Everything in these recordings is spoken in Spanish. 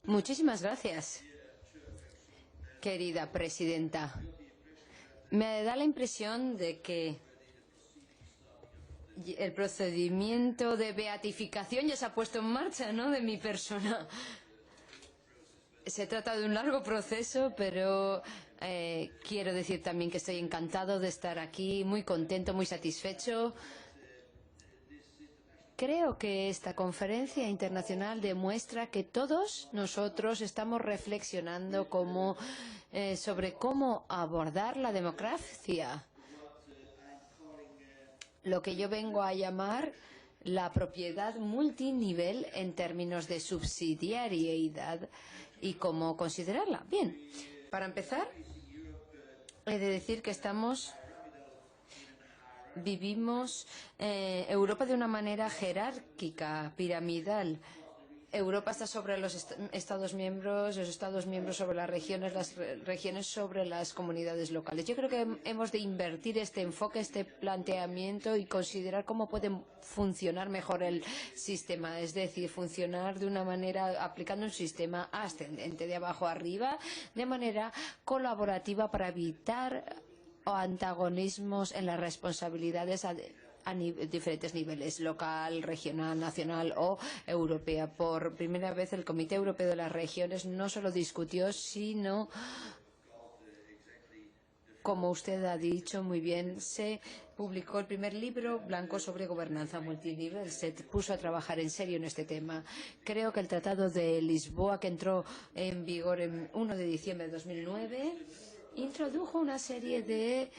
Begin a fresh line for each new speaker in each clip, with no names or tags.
Muchísimas gracias, querida presidenta. Me da la impresión de que el procedimiento de beatificación ya se ha puesto en marcha, ¿no?, de mi persona. Se trata de un largo proceso, pero quiero decir también que estoy encantado de estar aquí, muy contento, muy satisfecho. Creo que esta conferencia internacional demuestra que todos nosotros estamos reflexionando sobre cómo abordar la democracia, lo que yo vengo a llamar la propiedad multinivel en términos de subsidiariedad y cómo considerarla. Bien, para empezar, he de decir que vivimos Europa de una manera jerárquica, piramidal. Europa está sobre los Estados miembros sobre las regiones sobre las comunidades locales. Yo creo que hemos de invertir este enfoque, este planteamiento y considerar cómo puede funcionar mejor el sistema, es decir, funcionar de una manera aplicando un sistema ascendente, de abajo arriba, de manera colaborativa para evitar antagonismos en las responsabilidades a diferentes niveles, local, regional, nacional o europea. Por primera vez el Comité Europeo de las Regiones no solo discutió, sino, como usted ha dicho muy bien, se publicó el primer libro blanco sobre gobernanza multinivel. Se puso a trabajar en serio en este tema. Creo que el Tratado de Lisboa, que entró en vigor el 1 de diciembre de 2009, introdujo una serie de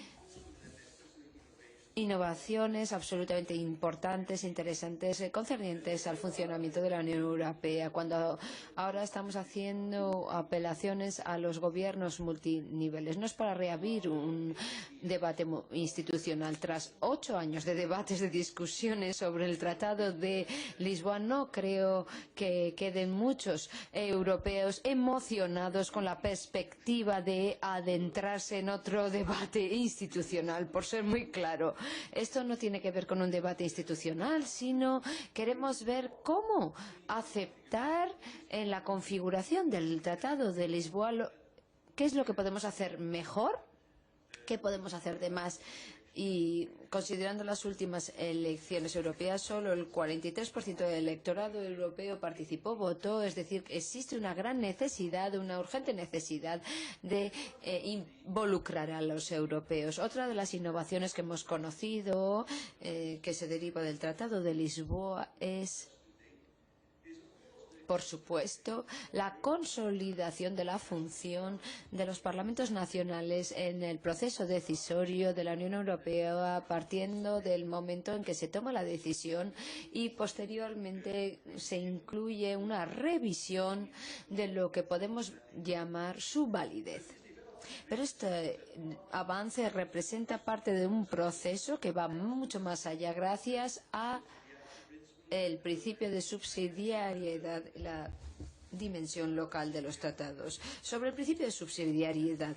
innovaciones absolutamente importantes, interesantes, concernientes al funcionamiento de la Unión Europea. Cuando ahora estamos haciendo apelaciones a los gobiernos multiniveles, no es para reabrir un debate institucional. Tras 8 años de debates, de discusiones sobre el Tratado de Lisboa, no creo que queden muchos europeos emocionados con la perspectiva de adentrarse en otro debate institucional, por ser muy claro. Esto no tiene que ver con un debate institucional, sino queremos ver cómo aceptar en la configuración del Tratado de Lisboa qué es lo que podemos hacer mejor, qué podemos hacer de más. Y considerando las últimas elecciones europeas, solo el 43% del electorado europeo participó, votó, es decir, existe una gran necesidad, una urgente necesidad de involucrar a los europeos. Otra de las innovaciones que hemos conocido, que se deriva del Tratado de Lisboa, es, por supuesto, la consolidación de la función de los parlamentos nacionales en el proceso decisorio de la Unión Europea, partiendo del momento en que se toma la decisión y posteriormente se incluye una revisión de lo que podemos llamar su validez. Pero este avance representa parte de un proceso que va mucho más allá gracias a el principio de subsidiariedad, la dimensión local de los tratados. Sobre el principio de subsidiariedad,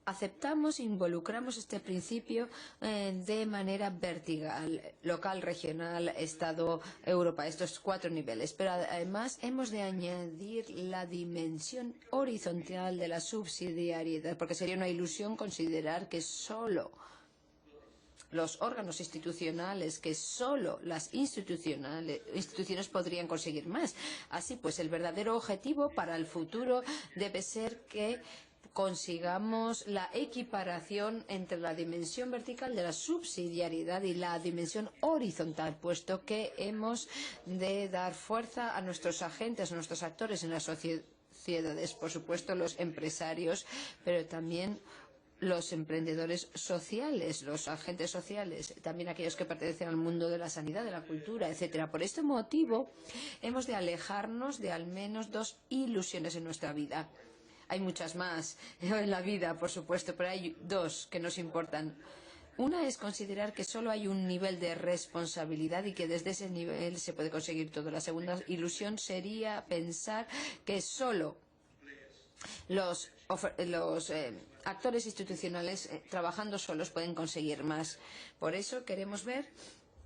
aceptamos e involucramos este principio de manera vertical, local, regional, Estado, Europa, estos 4 niveles. Pero además hemos de añadir la dimensión horizontal de la subsidiariedad, porque sería una ilusión considerar que solo los órganos institucionales, que solo las instituciones podrían conseguir más. Así pues, el verdadero objetivo para el futuro debe ser que consigamos la equiparación entre la dimensión vertical de la subsidiariedad y la dimensión horizontal, puesto que hemos de dar fuerza a nuestros agentes, a nuestros actores en las sociedades, por supuesto los empresarios, pero también los emprendedores sociales, los agentes sociales, también aquellos que pertenecen al mundo de la sanidad, de la cultura, etcétera. Por este motivo, hemos de alejarnos de al menos 2 ilusiones en nuestra vida. Hay muchas más en la vida, por supuesto, pero hay 2 que nos importan. Una es considerar que solo hay un nivel de responsabilidad y que desde ese nivel se puede conseguir todo. La segunda ilusión sería pensar que solo los actores institucionales trabajando solos pueden conseguir más. Por eso queremos ver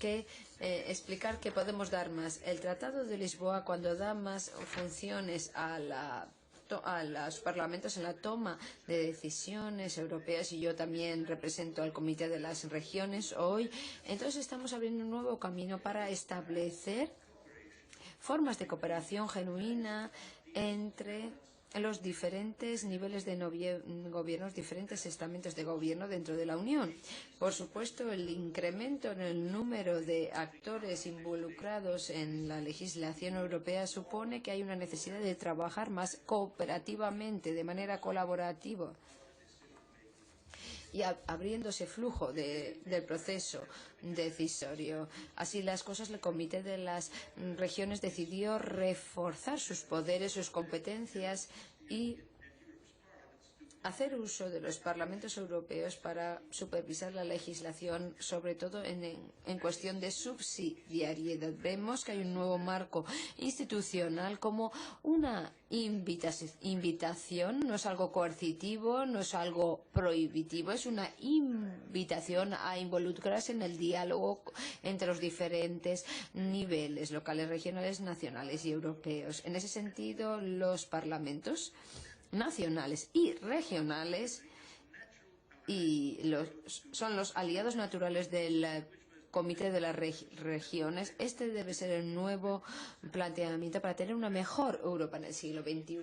que explicar que podemos dar más. El Tratado de Lisboa, cuando da más funciones a los parlamentos en la toma de decisiones europeas, y yo también represento al Comité de las Regiones hoy, entonces estamos abriendo un nuevo camino para establecer formas de cooperación genuina entre los diferentes niveles de gobiernos, diferentes estamentos de gobierno dentro de la Unión. Por supuesto, el incremento en el número de actores involucrados en la legislación europea supone que hay una necesidad de trabajar más cooperativamente, de manera colaborativa, y abriéndose flujo del proceso decisorio. Así las cosas, el Comité de las Regiones decidió reforzar sus poderes, sus competencias y hacer uso de los parlamentos europeos para supervisar la legislación, sobre todo en cuestión de subsidiariedad. Vemos que hay un nuevo marco institucional como una invitación, no es algo coercitivo, no es algo prohibitivo, es una invitación a involucrarse en el diálogo entre los diferentes niveles locales, regionales, nacionales y europeos. En ese sentido, los parlamentos nacionales y regionales son los aliados naturales del Comité de las Regiones. Este debe ser el nuevo planteamiento para tener una mejor Europa en el siglo XXI.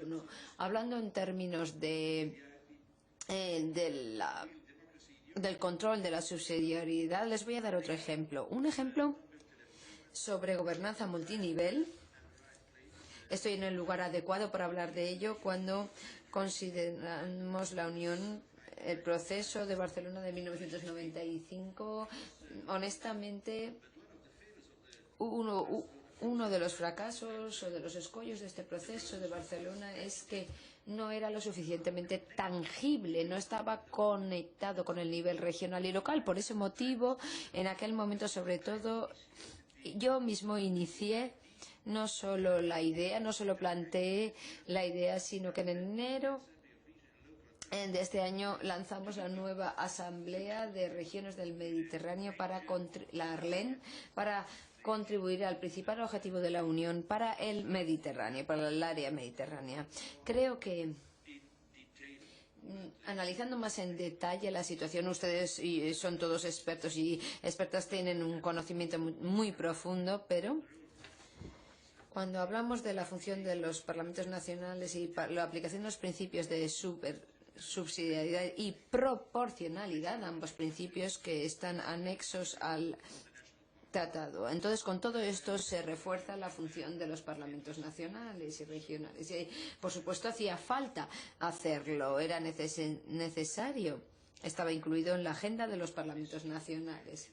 Hablando en términos del control de la subsidiariedad, les voy a dar otro ejemplo. Un ejemplo sobre gobernanza multinivel. Estoy en el lugar adecuado para hablar de ello cuando consideramos la Unión, el proceso de Barcelona de 1995. Honestamente, uno de los fracasos o de los escollos de este proceso de Barcelona es que no era lo suficientemente tangible, no estaba conectado con el nivel regional y local. Por ese motivo, en aquel momento, sobre todo, yo mismo inicié no solo la idea, no solo planteé la idea, sino que en enero de este año lanzamos la nueva Asamblea de Regiones del Mediterráneo, la ARLEN, para contribuir al principal objetivo de la Unión para el Mediterráneo, para el área mediterránea. Creo que, analizando más en detalle la situación, ustedes son todos expertos y expertas, tienen un conocimiento muy profundo, pero cuando hablamos de la función de los parlamentos nacionales y la aplicación de los principios de subsidiariedad y proporcionalidad, ambos principios que están anexos al tratado. Entonces, con todo esto se refuerza la función de los parlamentos nacionales y regionales. Y, por supuesto, hacía falta hacerlo, era necesario, estaba incluido en la agenda de los parlamentos nacionales.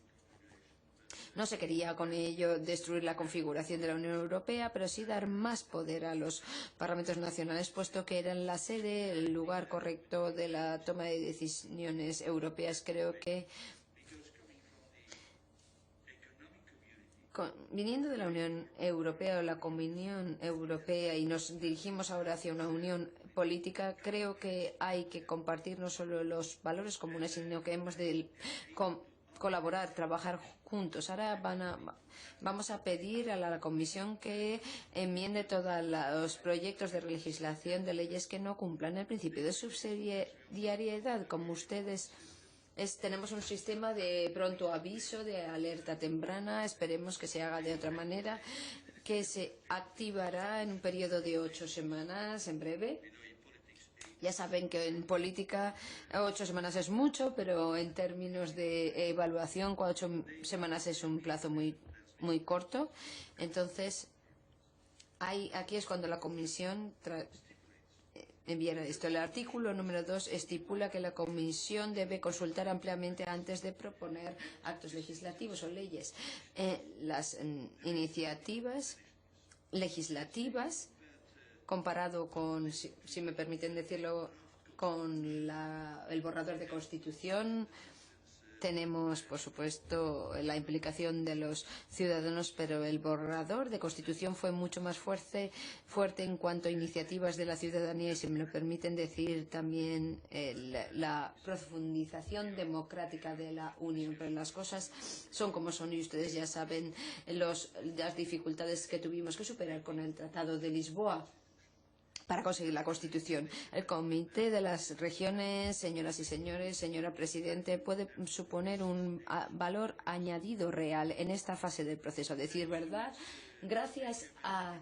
No se quería con ello destruir la configuración de la Unión Europea, pero sí dar más poder a los parlamentos nacionales, puesto que eran la sede, el lugar correcto de la toma de decisiones europeas. Creo que, viniendo de la Unión Europea o la Comunión Europea y nos dirigimos ahora hacia una unión política, creo que hay que compartir no solo los valores comunes, sino que hemos de colaborar, trabajar juntos. Ahora vamos a pedir a la Comisión que enmiende todos los proyectos de legislación de leyes que no cumplan el principio de subsidiariedad. Como ustedes tenemos un sistema de pronto aviso, de alerta temprana. Esperemos que se haga de otra manera, que se activará en un periodo de 8 semanas, en breve. Ya saben que en política 8 semanas es mucho, pero en términos de evaluación 8 semanas es un plazo muy corto. Entonces, aquí es cuando la Comisión enviará esto. El artículo número 2 estipula que la Comisión debe consultar ampliamente antes de proponer actos legislativos o leyes. Las iniciativas legislativas, comparado con, si me permiten decirlo, con el borrador de Constitución, Tenemos, por supuesto, la implicación de los ciudadanos, pero el borrador de Constitución fue mucho más fuerte en cuanto a iniciativas de la ciudadanía y, si me lo permiten decir, también la profundización democrática de la Unión. Pero las cosas son como son y ustedes ya saben las dificultades que tuvimos que superar con el Tratado de Lisboa para conseguir la Constitución. El Comité de las Regiones, señoras y señores, señora Presidente, puede suponer un valor añadido real en esta fase del proceso. A decir verdad, gracias a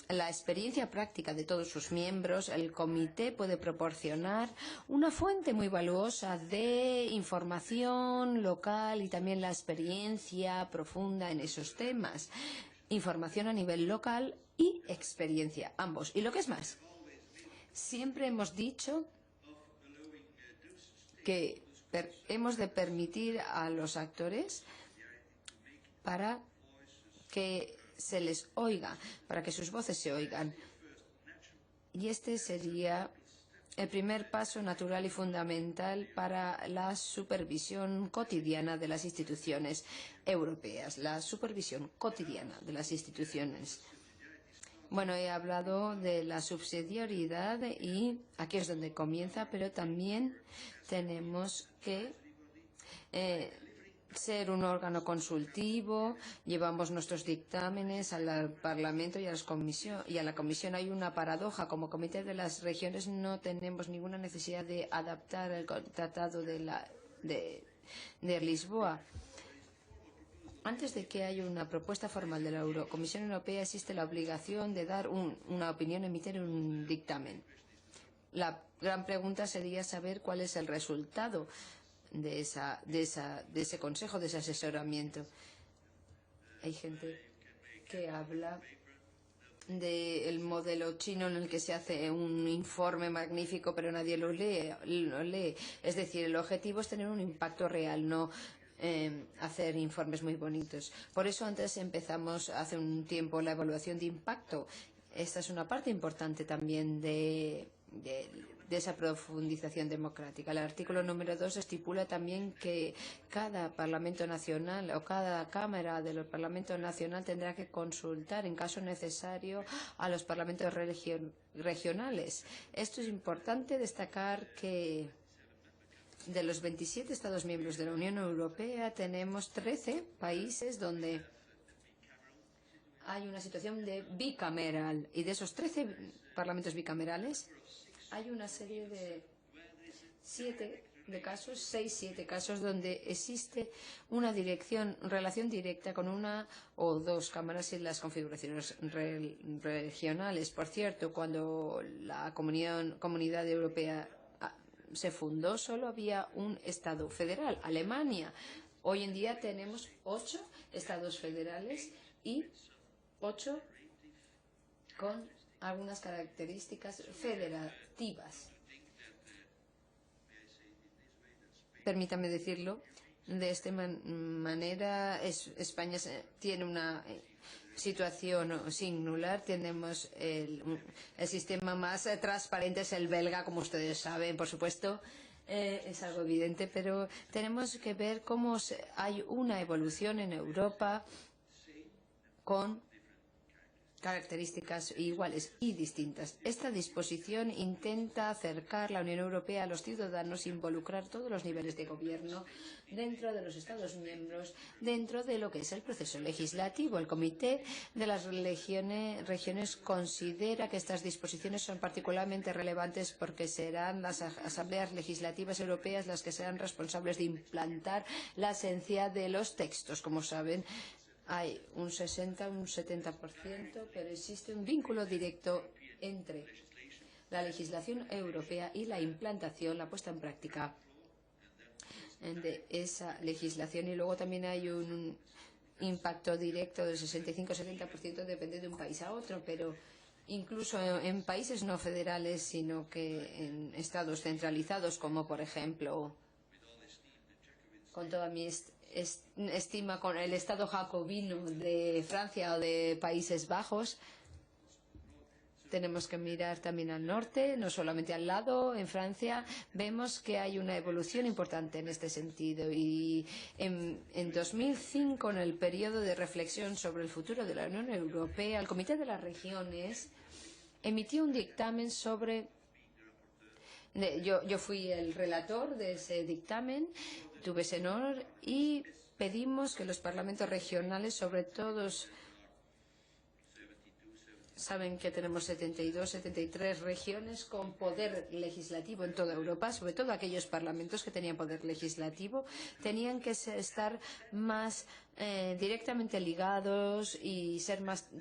la experiencia práctica de todos sus miembros, el comité puede proporcionar una fuente muy valiosa de información local y también la experiencia profunda en esos temas. Información a nivel local y experiencia, ambos. Y lo que es más, siempre hemos dicho que hemos de permitir a los actores para que se les oiga, para que sus voces se oigan. Y este sería el primer paso natural y fundamental para la supervisión cotidiana de las instituciones europeas, la supervisión cotidiana de las instituciones. Bueno, he hablado de la subsidiariedad y aquí es donde comienza, pero también tenemos que ser un órgano consultivo, llevamos nuestros dictámenes al Parlamento y a la Comisión. Hay una paradoja: como Comité de las Regiones no tenemos ninguna necesidad de adaptar el Tratado de Lisboa. Antes de que haya una propuesta formal de la Comisión Europea, existe la obligación de dar una opinión, emitir un dictamen. La gran pregunta sería saber cuál es el resultado de ese consejo, de ese asesoramiento. Hay gente que habla del modelo chino en el que se hace un informe magnífico, pero nadie lo lee. Es decir, el objetivo es tener un impacto real, no hacer informes muy bonitos. Por eso antes empezamos hace un tiempo la evaluación de impacto. Esta es una parte importante también de esa profundización democrática. El artículo número 2 estipula también que cada Parlamento Nacional o cada Cámara del Parlamento Nacional tendrá que consultar, en caso necesario, a los parlamentos regionales. Esto es importante destacar que de los 27 Estados miembros de la Unión Europea tenemos 13 países donde hay una situación de bicameral, y de esos 13 parlamentos bicamerales hay una serie de 6-7 casos donde existe una relación directa con una o dos cámaras en las configuraciones regionales. Por cierto, cuando la Comunidad Europea se fundó, solo había un Estado federal, Alemania. Hoy en día tenemos 8 Estados federales y 8 con algunas características federativas. Permítame decirlo de esta manera, España tiene una situación singular. Tenemos el sistema más transparente, es el belga, como ustedes saben, por supuesto. Es algo evidente, pero tenemos que ver cómo hay una evolución en Europa con características iguales y distintas. Esta disposición intenta acercar la Unión Europea a los ciudadanos e involucrar todos los niveles de gobierno dentro de los Estados miembros, dentro de lo que es el proceso legislativo. El Comité de las Regiones considera que estas disposiciones son particularmente relevantes porque serán las asambleas legislativas europeas las que serán responsables de implantar la esencia de los textos. Como saben, hay un 60, un 70%, pero existe un vínculo directo entre la legislación europea y la implantación, la puesta en práctica de esa legislación. Y luego también hay un impacto directo del 65-70%, depende de un país a otro, pero incluso en países no federales, sino que en estados centralizados, como por ejemplo, con toda mi estima, con el Estado jacobino de Francia o de Países Bajos, tenemos que mirar también al norte, no solamente al lado, en Francia. Vemos que hay una evolución importante en este sentido. Y en 2005, en el periodo de reflexión sobre el futuro de la Unión Europea, el Comité de las Regiones emitió un dictamen sobre... Yo fui el relator de ese dictamen, tuve ese honor y pedimos que los parlamentos regionales, sobre todo, saben que tenemos 72, 73 regiones con poder legislativo en toda Europa, sobre todo aquellos parlamentos que tenían poder legislativo, tenían que estar más directamente ligados y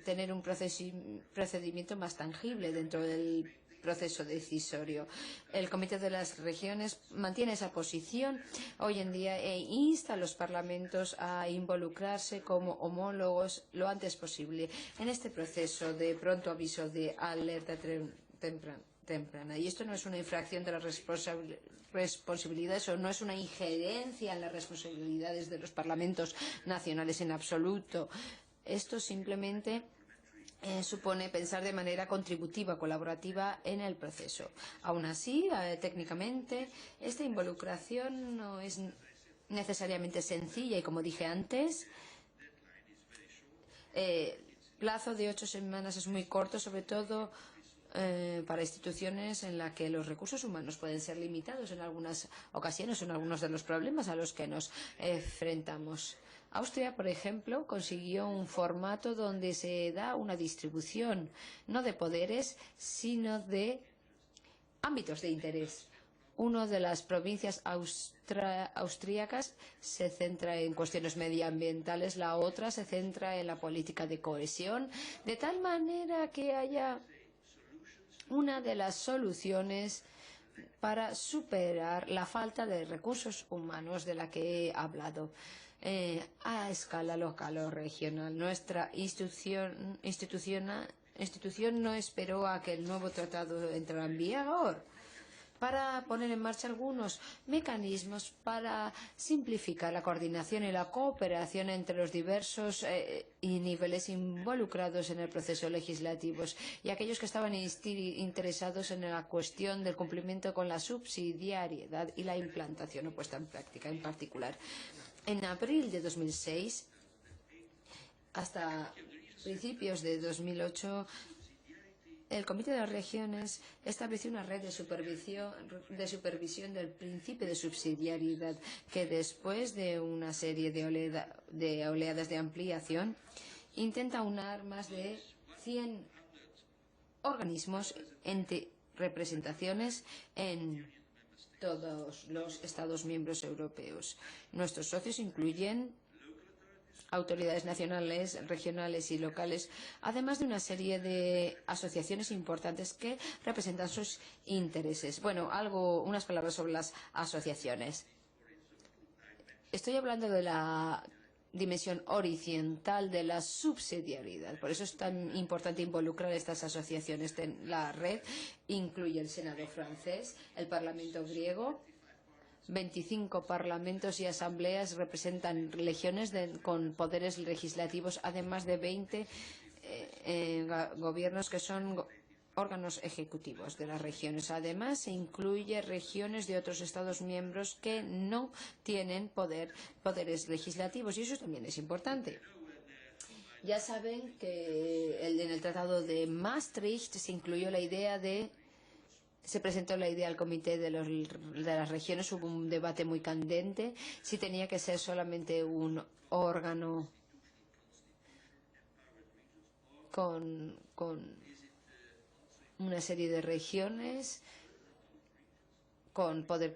tener un procedimiento más tangible dentro del proceso decisorio. El Comité de las Regiones mantiene esa posición hoy en día e insta a los parlamentos a involucrarse como homólogos lo antes posible en este proceso de pronto aviso de alerta temprana. Y esto no es una infracción de las responsabilidades o no es una injerencia en las responsabilidades de los parlamentos nacionales en absoluto. Esto simplemente supone pensar de manera contributiva, colaborativa en el proceso. Aún así, técnicamente, esta involucración no es necesariamente sencilla y, como dije antes, el plazo de 8 semanas es muy corto, sobre todo para instituciones en las que los recursos humanos pueden ser limitados en algunas ocasiones, en algunos de los problemas a los que nos enfrentamos. Austria, por ejemplo, consiguió un formato donde se da una distribución no de poderes, sino de ámbitos de interés. Una de las provincias austríacas se centra en cuestiones medioambientales, la otra se centra en la política de cohesión, de tal manera que haya una de las soluciones para superar la falta de recursos humanos de la que he hablado. A escala local o regional. Nuestra institución no esperó a que el nuevo tratado entrara en vigor para poner en marcha algunos mecanismos para simplificar la coordinación y la cooperación entre los diversos niveles involucrados en el proceso legislativo y aquellos que estaban interesados en la cuestión del cumplimiento con la subsidiariedad y la implantación o puesta en práctica en particular. En abril de 2006 hasta principios de 2008, el Comité de las Regiones estableció una red de supervisión del principio de subsidiariedad que después de una serie de oleadas de ampliación intenta aunar más de 100 organismos entre representaciones en todos los Estados miembros europeos. Nuestros socios incluyen autoridades nacionales, regionales y locales, además de una serie de asociaciones importantes que representan sus intereses. Bueno, unas palabras sobre las asociaciones. Estoy hablando de la dimensión horizontal de la subsidiariedad. Por eso es tan importante involucrar estas asociaciones. La red incluye el Senado francés, el Parlamento griego, 25 parlamentos y asambleas representan regiones con poderes legislativos, además de 20 gobiernos que son órganos ejecutivos de las regiones. Además, se incluye regiones de otros Estados miembros que no tienen poderes legislativos, y eso también es importante. Ya saben que en el Tratado de Maastricht se presentó la idea al Comité de las Regiones, hubo un debate muy candente si tenía que ser solamente un órgano con una serie de regiones con poder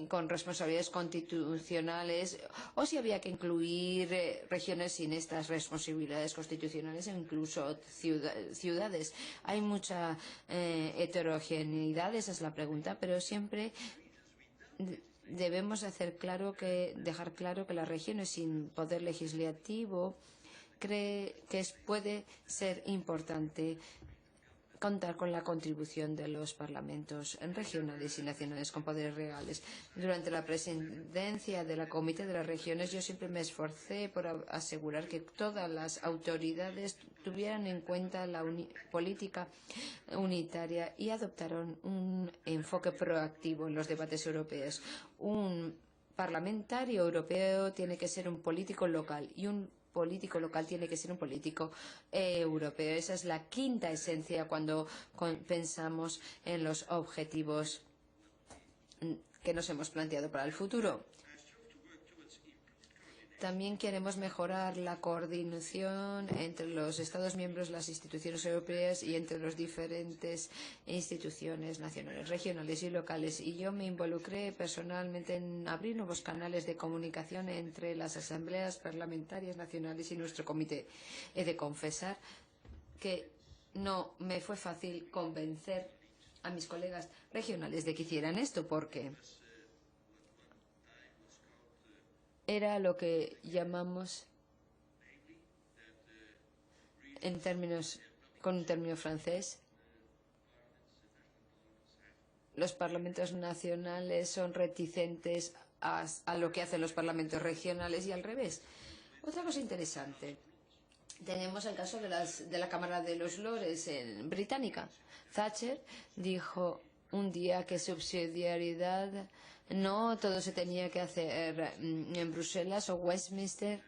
con responsabilidades constitucionales, o si había que incluir regiones sin estas responsabilidades constitucionales e incluso ciudades. Hay mucha heterogeneidad, esa es la pregunta, pero siempre debemos dejar claro que las regiones sin poder legislativo puede ser importante contar con la contribución de los parlamentos regionales y nacionales con poderes reales. Durante la presidencia de la Comité de las Regiones, yo siempre me esforcé por asegurar que todas las autoridades tuvieran en cuenta la política unitaria y adoptaron un enfoque proactivo en los debates europeos. Un parlamentario europeo tiene que ser un político local y un político local tiene que ser un político europeo. Esa es la quinta esencia cuando pensamos en los objetivos que nos hemos planteado para el futuro. También queremos mejorar la coordinación entre los Estados miembros, las instituciones europeas y entre las diferentes instituciones nacionales, regionales y locales. Y yo me involucré personalmente en abrir nuevos canales de comunicación entre las asambleas parlamentarias nacionales y nuestro comité. He de confesar que no me fue fácil convencer a mis colegas regionales de que hicieran esto, porque era lo que llamamos, con un término francés, los parlamentos nacionales son reticentes a lo que hacen los parlamentos regionales y al revés. Otra cosa interesante. Tenemos el caso de la Cámara de los Lores británica. Thatcher dijo un día que subsidiariedad no todo se tenía que hacer en Bruselas o Westminster.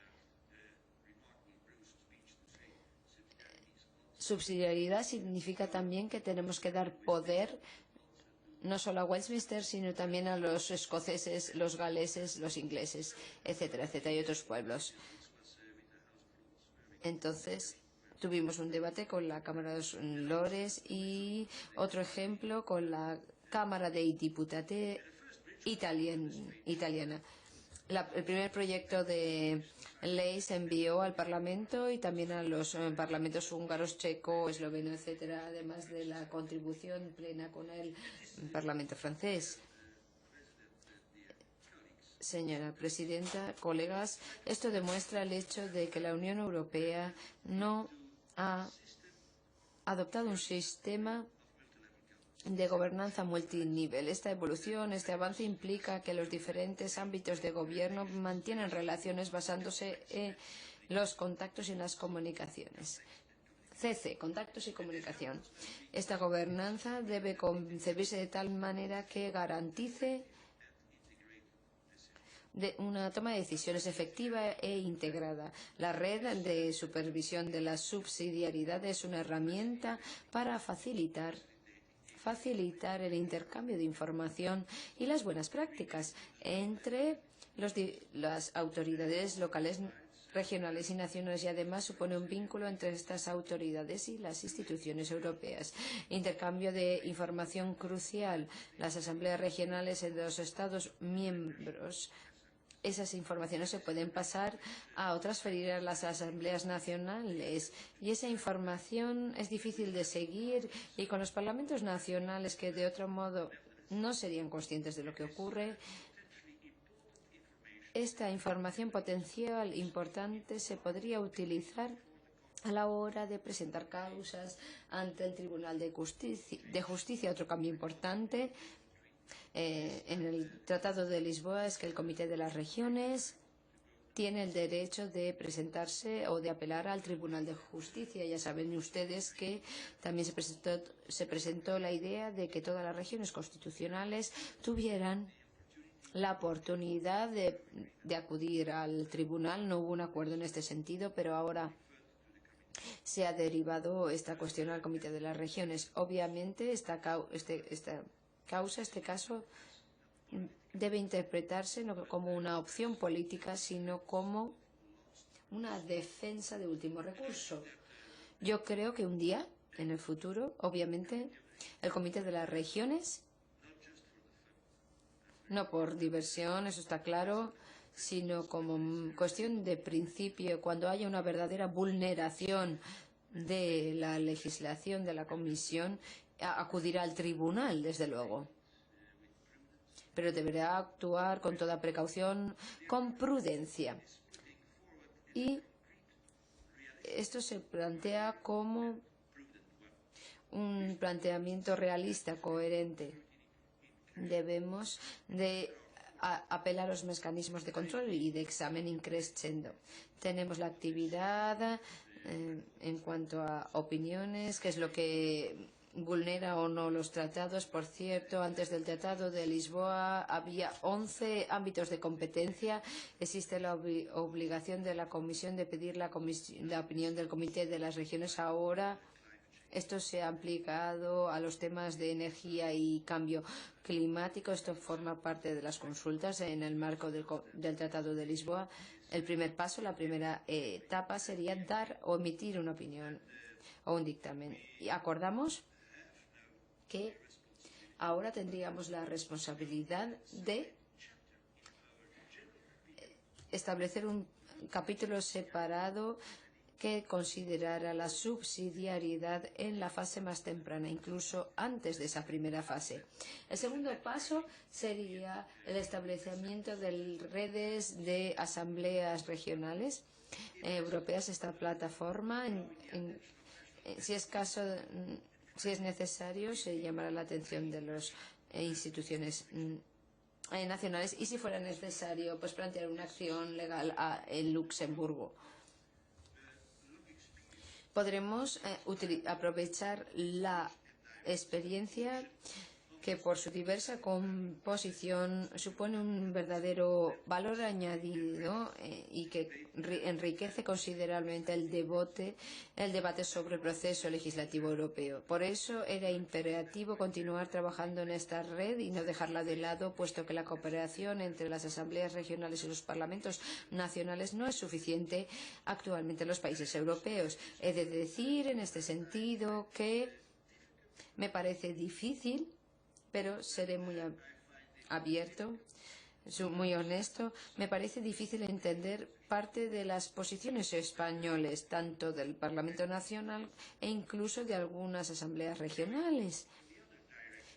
Subsidiariedad significa también que tenemos que dar poder no solo a Westminster, sino también a los escoceses, los galeses, los ingleses, etcétera, etcétera, y otros pueblos. Entonces, tuvimos un debate con la Cámara de los Lores y otro ejemplo con la Cámara dei Deputati italiana. El primer proyecto de ley se envió al Parlamento y también a los parlamentos húngaros, checo, esloveno, etcétera, además de la contribución plena con el Parlamento francés. Señora presidenta, colegas, esto demuestra el hecho de que la Unión Europea no ha adoptado un sistema de gobernanza multinivel. Esta evolución, este avance implica que los diferentes ámbitos de gobierno mantienen relaciones basándose en los contactos y en las comunicaciones. CC, contactos y comunicación. Esta gobernanza debe concebirse de tal manera que garantice una toma de decisiones efectiva e integrada. La red de supervisión de la subsidiariedad es una herramienta para facilitar el intercambio de información y las buenas prácticas entre las autoridades locales, regionales y nacionales, y además supone un vínculo entre estas autoridades y las instituciones europeas. Intercambio de información crucial. Las asambleas regionales de los Estados miembros, esas informaciones se pueden pasar o transferir a las asambleas nacionales y esa información es difícil de seguir, y con los parlamentos nacionales, que de otro modo no serían conscientes de lo que ocurre, esta información potencial importante se podría utilizar a la hora de presentar causas ante el Tribunal de Justicia. Otro cambio importante en el Tratado de Lisboa es que el Comité de las Regiones tiene el derecho de presentarse o de apelar al Tribunal de Justicia. Ya saben ustedes que también se presentó la idea de que todas las regiones constitucionales tuvieran la oportunidad de acudir al tribunal. No hubo un acuerdo en este sentido, pero ahora se ha derivado esta cuestión al Comité de las Regiones. Obviamente, este caso debe interpretarse no como una opción política, sino como una defensa de último recurso. Yo creo que un día, en el futuro, obviamente, el Comité de las Regiones, no por diversión, eso está claro, sino como cuestión de principio, cuando haya una verdadera vulneración de la legislación de la Comisión, acudirá al tribunal, desde luego. Pero deberá actuar con toda precaución, con prudencia. Y esto se plantea como un planteamiento realista, coherente. Debemos de apelar a los mecanismos de control y de examen in crescendo. Tenemos la actividad en cuanto a opiniones, que es lo que vulnera o no los tratados. Por cierto, antes del Tratado de Lisboa había 11 ámbitos de competencia. Existe la obligación de la Comisión de pedir la opinión del Comité de las Regiones. Ahora esto se ha aplicado a los temas de energía y cambio climático. Esto forma parte de las consultas en el marco del Tratado de Lisboa. El primer paso, la primera etapa sería dar o emitir una opinión o un dictamen. Y acordamos que ahora tendríamos la responsabilidad de establecer un capítulo separado que considerara la subsidiariedad en la fase más temprana, incluso antes de esa primera fase. El segundo paso sería el establecimiento de redes de asambleas regionales europeas. Esta plataforma, si es necesario, se llamará la atención de las instituciones nacionales y, si fuera necesario, pues plantear una acción legal en Luxemburgo. Podremos aprovechar la experiencia que, por su diversa composición, supone un verdadero valor añadido y que enriquece considerablemente el debate sobre el proceso legislativo europeo. Por eso era imperativo continuar trabajando en esta red y no dejarla de lado, puesto que la cooperación entre las asambleas regionales y los parlamentos nacionales no es suficiente actualmente en los países europeos. He de decir en este sentido que me parece difícil, pero seré muy abierto, muy honesto. Me parece difícil entender parte de las posiciones españoles, tanto del Parlamento Nacional e incluso de algunas asambleas regionales,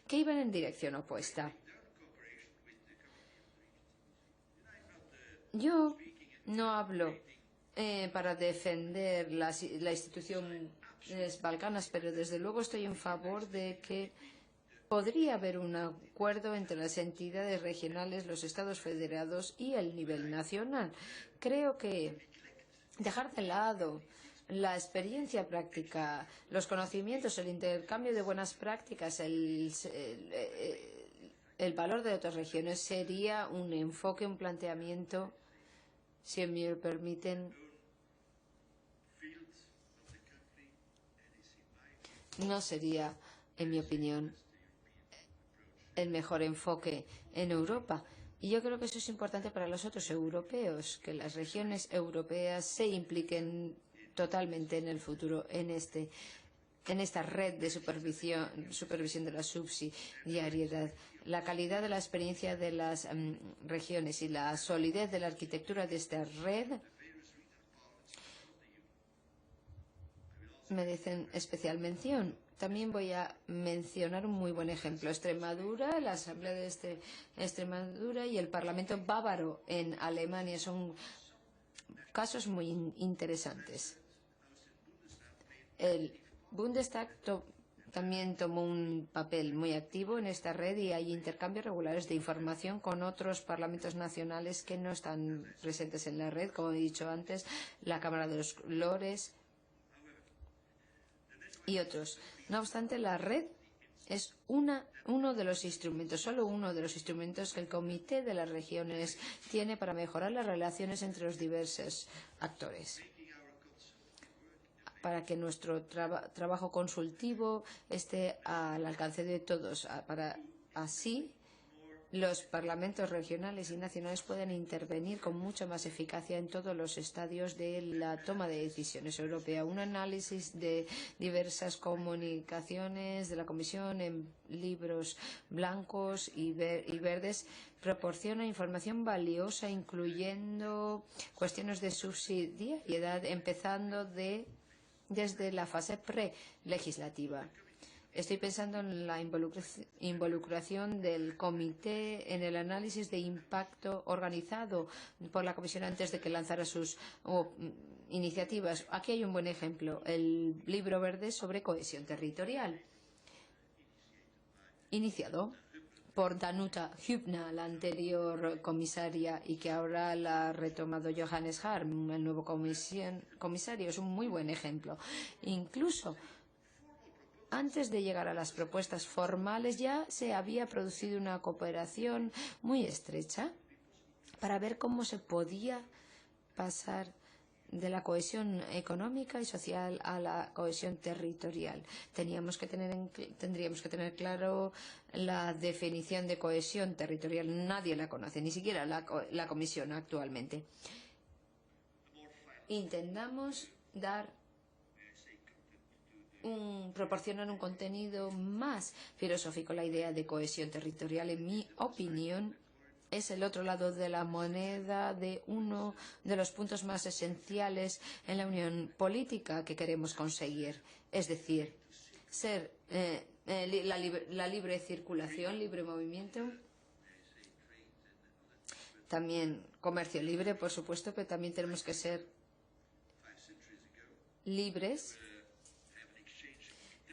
que iban en dirección opuesta. Yo no hablo para defender la institución balcanas, pero desde luego estoy en favor de que podría haber un acuerdo entre las entidades regionales, los estados federados y el nivel nacional. Creo que dejar de lado la experiencia práctica, los conocimientos, el intercambio de buenas prácticas, el valor de otras regiones sería un enfoque, un planteamiento, si me lo permiten, no sería, en mi opinión, el mejor enfoque en Europa. Y yo creo que eso es importante para los otros europeos, que las regiones europeas se impliquen totalmente en el futuro en esta red de supervisión de la subsidiariedad. La calidad de la experiencia de las regiones y la solidez de la arquitectura de esta red merecen especial mención. También voy a mencionar un muy buen ejemplo. Extremadura, la Asamblea de Extremadura y el Parlamento bávaro en Alemania son casos muy interesantes. El Bundestag también tomó un papel muy activo en esta red y hay intercambios regulares de información con otros parlamentos nacionales que no están presentes en la red, como he dicho antes, la Cámara de los Lores y otros. No obstante, la red es uno de los instrumentos, solo uno de los instrumentos que el Comité de las Regiones tiene para mejorar las relaciones entre los diversos actores, para que nuestro trabajo consultivo esté al alcance de todos, para así los parlamentos regionales y nacionales pueden intervenir con mucha más eficacia en todos los estadios de la toma de decisiones europea. Un análisis de diversas comunicaciones de la Comisión en libros blancos y verdes proporciona información valiosa, incluyendo cuestiones de subsidiariedad, empezando desde la fase prelegislativa. Estoy pensando en la involucración del comité en el análisis de impacto organizado por la Comisión antes de que lanzara sus iniciativas. Aquí hay un buen ejemplo, el libro verde sobre cohesión territorial, iniciado por Danuta Hübner, la anterior comisaria, y que ahora la ha retomado Johannes Hahn, el nuevo comisario. Es un muy buen ejemplo. Incluso antes de llegar a las propuestas formales ya se había producido una cooperación muy estrecha para ver cómo se podía pasar de la cohesión económica y social a la cohesión territorial. Tendríamos que tener claro la definición de cohesión territorial. Nadie la conoce, ni siquiera la Comisión actualmente. Intentamos proporcionar un contenido más filosófico. La idea de cohesión territorial, en mi opinión, es el otro lado de la moneda de uno de los puntos más esenciales en la unión política que queremos conseguir. Es decir, la libre circulación, libre movimiento, también comercio libre, por supuesto, pero también tenemos que ser libres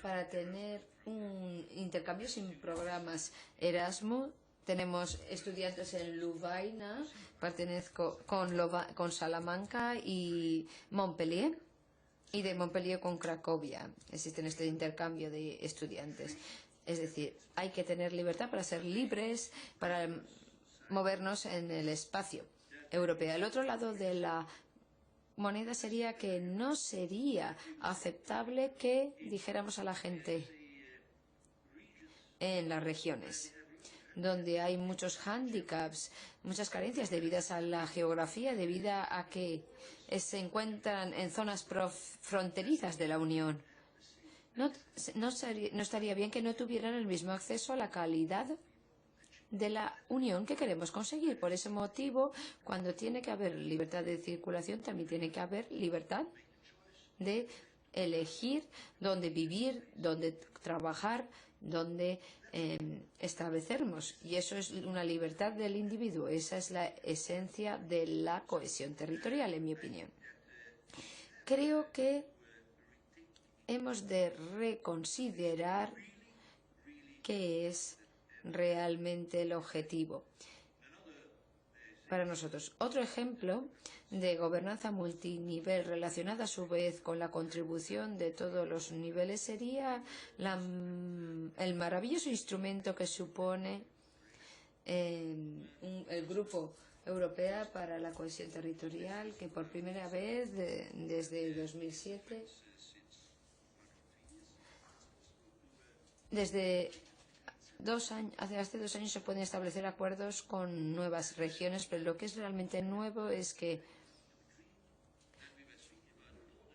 para tener un intercambio sin programas Erasmus. Tenemos estudiantes en Lovaina, pertenezco con Salamanca y Montpellier, y de Montpellier con Cracovia. Existe este intercambio de estudiantes. Es decir, hay que tener libertad para ser libres, para movernos en el espacio europeo. El otro lado de la moneda sería que no sería aceptable que dijéramos a la gente en las regiones donde hay muchos hándicaps, muchas carencias debidas a la geografía, debido a que se encuentran en zonas fronterizas de la Unión. No estaría bien que no tuvieran el mismo acceso a la calidad de la unión que queremos conseguir. Por ese motivo, cuando tiene que haber libertad de circulación, también tiene que haber libertad de elegir dónde vivir, dónde trabajar, dónde establecernos. Y eso es una libertad del individuo. Esa es la esencia de la cohesión territorial, en mi opinión. Creo que hemos de reconsiderar qué es realmente el objetivo para nosotros. Otro ejemplo de gobernanza multinivel relacionada a su vez con la contribución de todos los niveles sería el maravilloso instrumento que supone el Grupo Europeo para la Cohesión Territorial, que por primera vez desde 2007, hace 2 años se pueden establecer acuerdos con nuevas regiones, pero lo que es realmente nuevo es que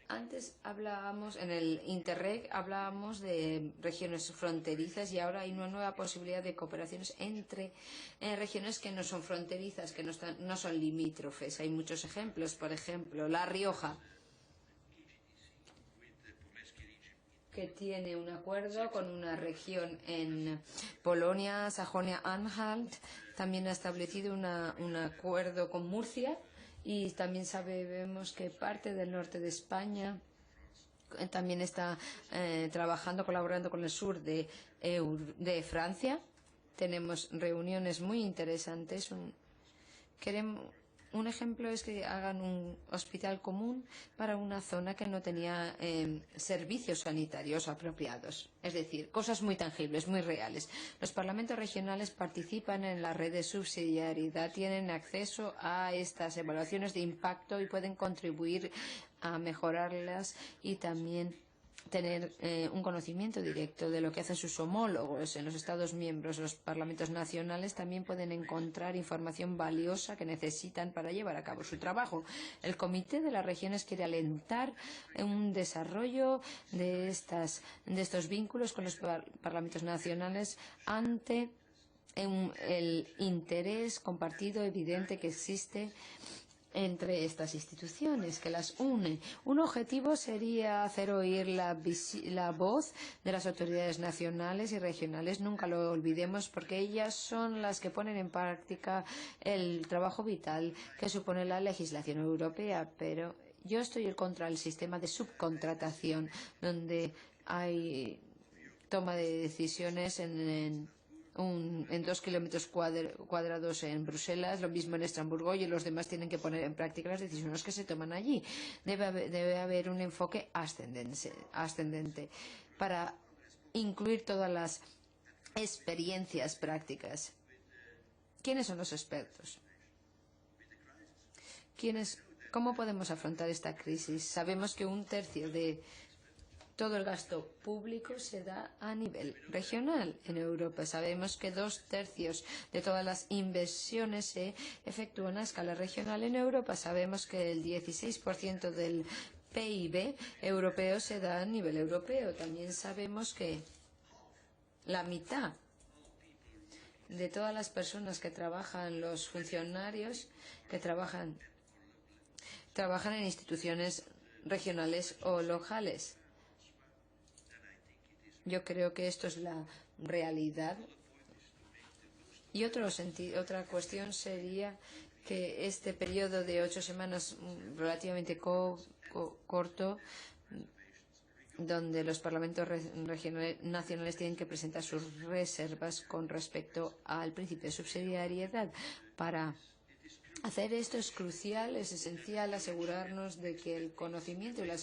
antes en el Interreg hablábamos de regiones fronterizas y ahora hay una nueva posibilidad de cooperaciones entre regiones que no son fronterizas, que no son limítrofes. Hay muchos ejemplos, por ejemplo, La Rioja, que tiene un acuerdo con una región en Polonia, Sajonia-Anhalt. También ha establecido un acuerdo con Murcia, y también sabemos que parte del norte de España también está colaborando con el sur de Francia. Tenemos reuniones muy interesantes. Un ejemplo es que hagan un hospital común para una zona que no tenía servicios sanitarios apropiados. Es decir, cosas muy tangibles, muy reales. Los parlamentos regionales participan en la red de subsidiariedad, tienen acceso a estas evaluaciones de impacto y pueden contribuir a mejorarlas y también tener un conocimiento directo de lo que hacen sus homólogos en los Estados miembros. Los parlamentos nacionales también pueden encontrar información valiosa que necesitan para llevar a cabo su trabajo. El Comité de las Regiones quiere alentar un desarrollo de estos vínculos con los parlamentos nacionales ante el interés compartido evidente que existe entre estas instituciones, que las une. Un objetivo sería hacer oír la voz de las autoridades nacionales y regionales. Nunca lo olvidemos, porque ellas son las que ponen en práctica el trabajo vital que supone la legislación europea. Pero Yo estoy contra el sistema de subcontratación, donde hay toma de decisiones en 2 kilómetros cuadrados en Bruselas, lo mismo en Estrasburgo, y los demás tienen que poner en práctica las decisiones que se toman allí. Debe haber un enfoque ascendente para incluir todas las experiencias prácticas. ¿Quiénes son los expertos? ¿Cómo podemos afrontar esta crisis? Sabemos que 1/3 de todo el gasto público se da a nivel regional en Europa. Sabemos que 2/3 de todas las inversiones se efectúan a escala regional en Europa. Sabemos que el 16% del PIB europeo se da a nivel europeo. También sabemos que la mitad de todas las personas que trabajan, los funcionarios que trabajan en instituciones regionales o locales. Yo creo que esto es la realidad. Y otra cuestión sería que este periodo de 8 semanas relativamente corto, donde los parlamentos nacionales tienen que presentar sus reservas con respecto al principio de subsidiariedad. Para hacer esto es crucial, es esencial asegurarnos de que el conocimiento y la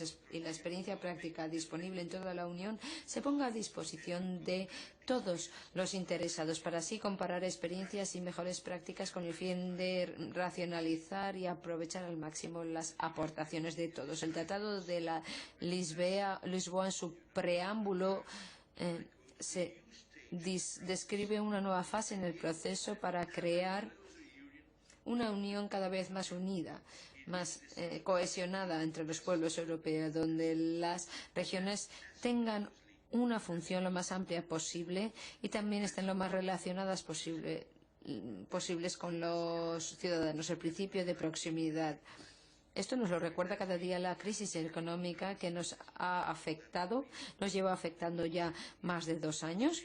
experiencia práctica disponible en toda la Unión se ponga a disposición de todos los interesados, para así comparar experiencias y mejores prácticas con el fin de racionalizar y aprovechar al máximo las aportaciones de todos. El Tratado de la Lisboa, en su preámbulo, describe una nueva fase en el proceso para crear una unión cada vez más unida, más cohesionada entre los pueblos europeos, donde las regiones tengan una función lo más amplia posible y también estén lo más relacionadas posibles con los ciudadanos. El principio de proximidad. Esto nos lo recuerda cada día la crisis económica que nos ha afectado, nos lleva afectando ya más de 2 años.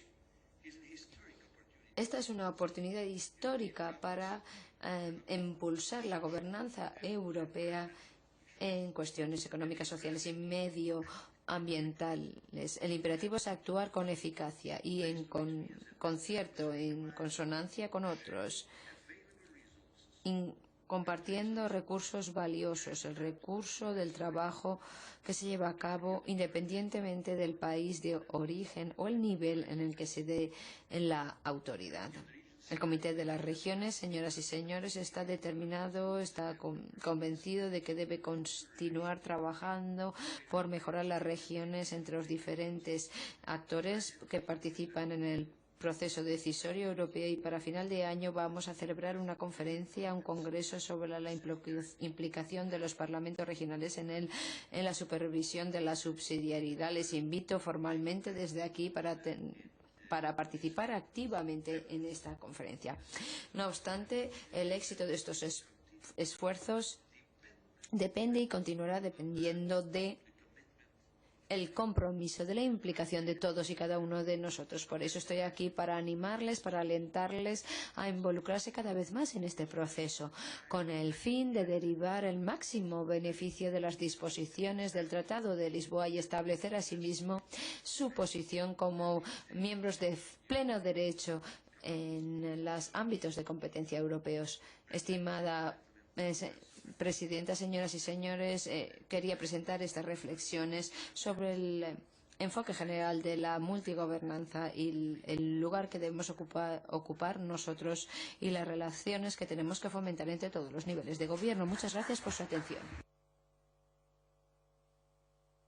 Esta es una oportunidad histórica para impulsar la gobernanza europea en cuestiones económicas, sociales y medioambientales. El imperativo es actuar con eficacia y en concierto, en consonancia con otros, compartiendo recursos valiosos, el recurso del trabajo que se lleva a cabo independientemente del país de origen o el nivel en el que se dé la autoridad. El Comité de las Regiones, señoras y señores, está determinado, está convencido de que debe continuar trabajando por mejorar las regiones entre los diferentes actores que participan en el proceso decisorio europeo, y para final de año vamos a celebrar una conferencia, un congreso sobre la implicación de los parlamentos regionales en la supervisión de la subsidiariedad. Les invito formalmente desde aquí para participar activamente en esta conferencia. No obstante, el éxito de estos esfuerzos depende y continuará dependiendo de el compromiso, de la implicación de todos y cada uno de nosotros. Por eso estoy aquí, para animarles, para alentarles a involucrarse cada vez más en este proceso, con el fin de derivar el máximo beneficio de las disposiciones del Tratado de Lisboa y establecer asimismo su posición como miembros de pleno derecho en los ámbitos de competencia europeos. Estimada Presidenta, señoras y señores, quería presentar estas reflexiones sobre el enfoque general de la multigobernanza y el lugar que debemos ocupar nosotros y las relaciones que tenemos que fomentar entre todos los niveles de gobierno. Muchas gracias por su atención.